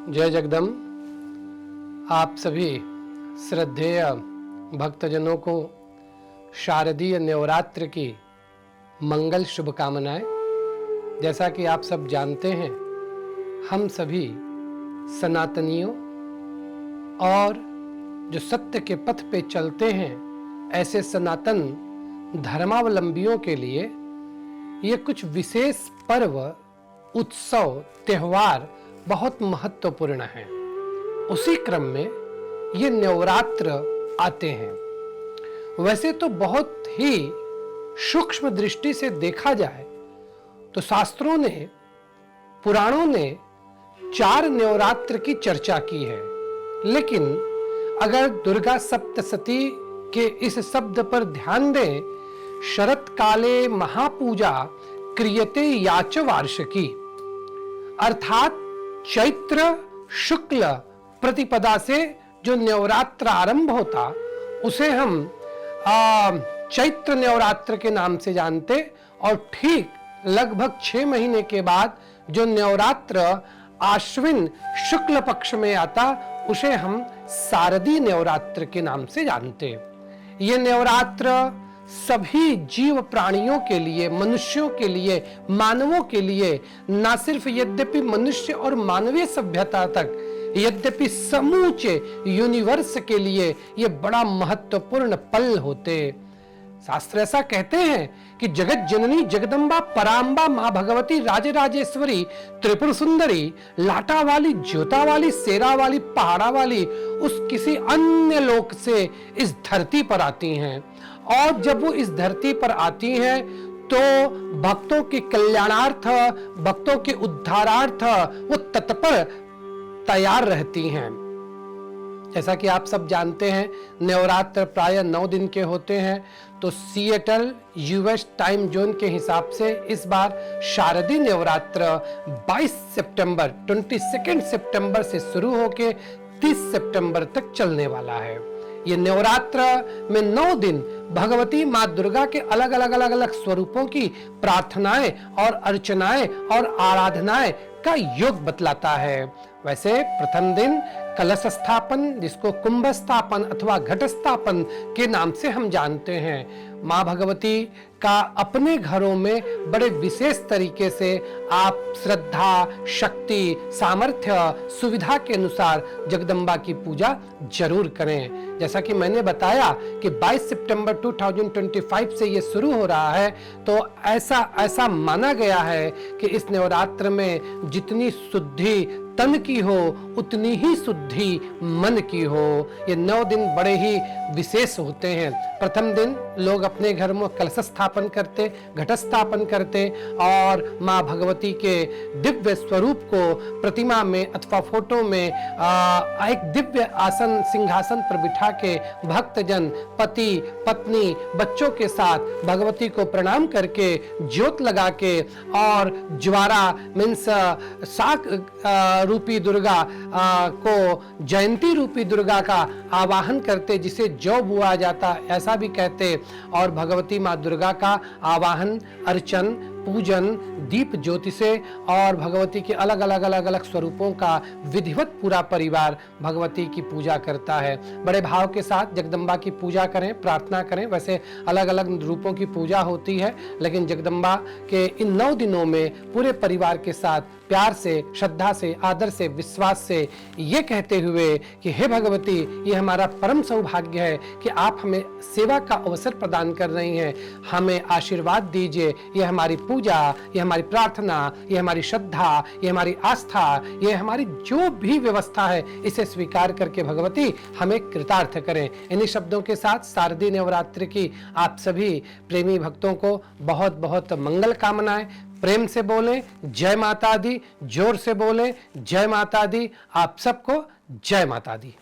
जय जगदम्ब। आप सभी श्रद्धेय भक्तजनों को शारदीय नवरात्र की मंगल शुभकामनाएं। जैसा कि आप सब जानते हैं, हम सभी सनातनियों और जो सत्य के पथ पे चलते हैं, ऐसे सनातन धर्मावलंबियों के लिए ये कुछ विशेष पर्व, उत्सव, त्योहार बहुत महत्वपूर्ण हैं। उसी क्रम में ये नवरात्र आते हैं। वैसे तो बहुत ही सूक्ष्म दृष्टि से देखा जाए तो शास्त्रों ने, पुराणों ने 4 नवरात्र की चर्चा की है, लेकिन अगर दुर्गा सप्तशती के इस शब्द पर ध्यान दें, शरत काले महापूजा क्रियते याच वार्षिकी, अर्थात चैत्र शुक्ल प्रतिपदा से जो नवरात्र आरंभ होता उसे हम चैत्र नवरात्र के नाम से जानते, और ठीक लगभग 6 महीने के बाद जो नवरात्र आश्विन शुक्ल पक्ष में आता उसे हम शारदीय नवरात्र के नाम से जानते। ये नवरात्र सभी जीव प्राणियों के लिए, मनुष्यों के लिए, मानवों के लिए, ना सिर्फ यद्यपि मनुष्य और मानवीय सभ्यता तक, यद्यपि समूचे यूनिवर्स के लिए ये बड़ा महत्वपूर्ण पल होते। शास्त्र ऐसा कहते हैं कि जगत जननी जगदम्बा पराम्बा मां भगवती राजराजेश्वरी त्रिपुर सुंदरी, लाटा वाली, ज्योता वाली, शेरा वाली, पहाड़ा वाली उस किसी अन्य लोक से इस धरती पर आती हैं, और जब वो इस धरती पर आती हैं तो भक्तों के कल्याणार्थ, भक्तों के उद्धारार्थ वो तत्पर तैयार रहती हैं। जैसा कि आप सब जानते हैं, नवरात्र प्रायः 9 दिन के होते हैं। तो सिएटल यूएस टाइम जोन के हिसाब से इस बार शारदीय नवरात्र 22 सितंबर से शुरू होकर 30 सितंबर तक चलने वाला है। ये नवरात्र में 9 दिन भगवती माँ दुर्गा के अलग अलग स्वरूपों की प्रार्थनाएं और अर्चनाएं और आराधनाएं का योग बतलाता है। वैसे प्रथम दिन कलश स्थापन, जिसको कुंभ स्थापन अथवा घट स्थापन के नाम से हम जानते हैं, माँ भगवती का अपने घरों में बड़े विशेष तरीके से आप श्रद्धा, शक्ति, सामर्थ्य, सुविधा के अनुसार जगदम्बा की पूजा जरूर करें। जैसा कि मैंने बताया कि 22 सितंबर 2025 से ये शुरू हो रहा है, तो ऐसा माना गया है कि इस नवरात्र में जितनी शुद्धि तन की हो उतनी ही शुद्धि मन की हो। ये 9 दिन बड़े ही विशेष होते हैं। प्रथम दिन लोग अपने घर में कलश स्थापन करते, घट स्थापन करते, और माँ भगवती के दिव्य स्वरूप को प्रतिमा में अथवा फोटो में एक दिव्य आसन, सिंहासन पर बिठा के भक्तजन पति पत्नी बच्चों के साथ भगवती को प्रणाम करके ज्योत लगा के और ज्वारा मीन्स शाक रूपी दुर्गा को जयंती रूपी दुर्गा का आवाहन करते, जिसे जौ बुआ जाता ऐसा भी कहते, और भगवती माँ दुर्गा का आवाहन, अर्चन, पूजन, दीप ज्योति से और भगवती के अलग अलग स्वरूपों का विधिवत पूरा परिवार भगवती की पूजा करता है। बड़े भाव के साथ जगदम्बा की पूजा करें, प्रार्थना करें। वैसे अलग अलग रूपों की पूजा होती है, लेकिन जगदम्बा के इन 9 दिनों में पूरे परिवार के साथ प्यार से, श्रद्धा से, आदर से, विश्वास से ये कहते हुए कि हे भगवती, ये हमारा परम सौभाग्य है कि आप हमें सेवा का अवसर प्रदान कर रही हैं, हमें आशीर्वाद दीजिए। ये हमारी पूजा, ये हमारी प्रार्थना, ये हमारी श्रद्धा, ये हमारी आस्था, ये हमारी जो भी व्यवस्था है, इसे स्वीकार करके भगवती हमें कृतार्थ करें। इन्हीं शब्दों के साथ शारदीय नवरात्र की आप सभी प्रेमी भक्तों को बहुत बहुत मंगल कामनाएं। प्रेम से बोलें जय माता दी, जोर से बोलें जय माता दी। आप सबको जय माता दी।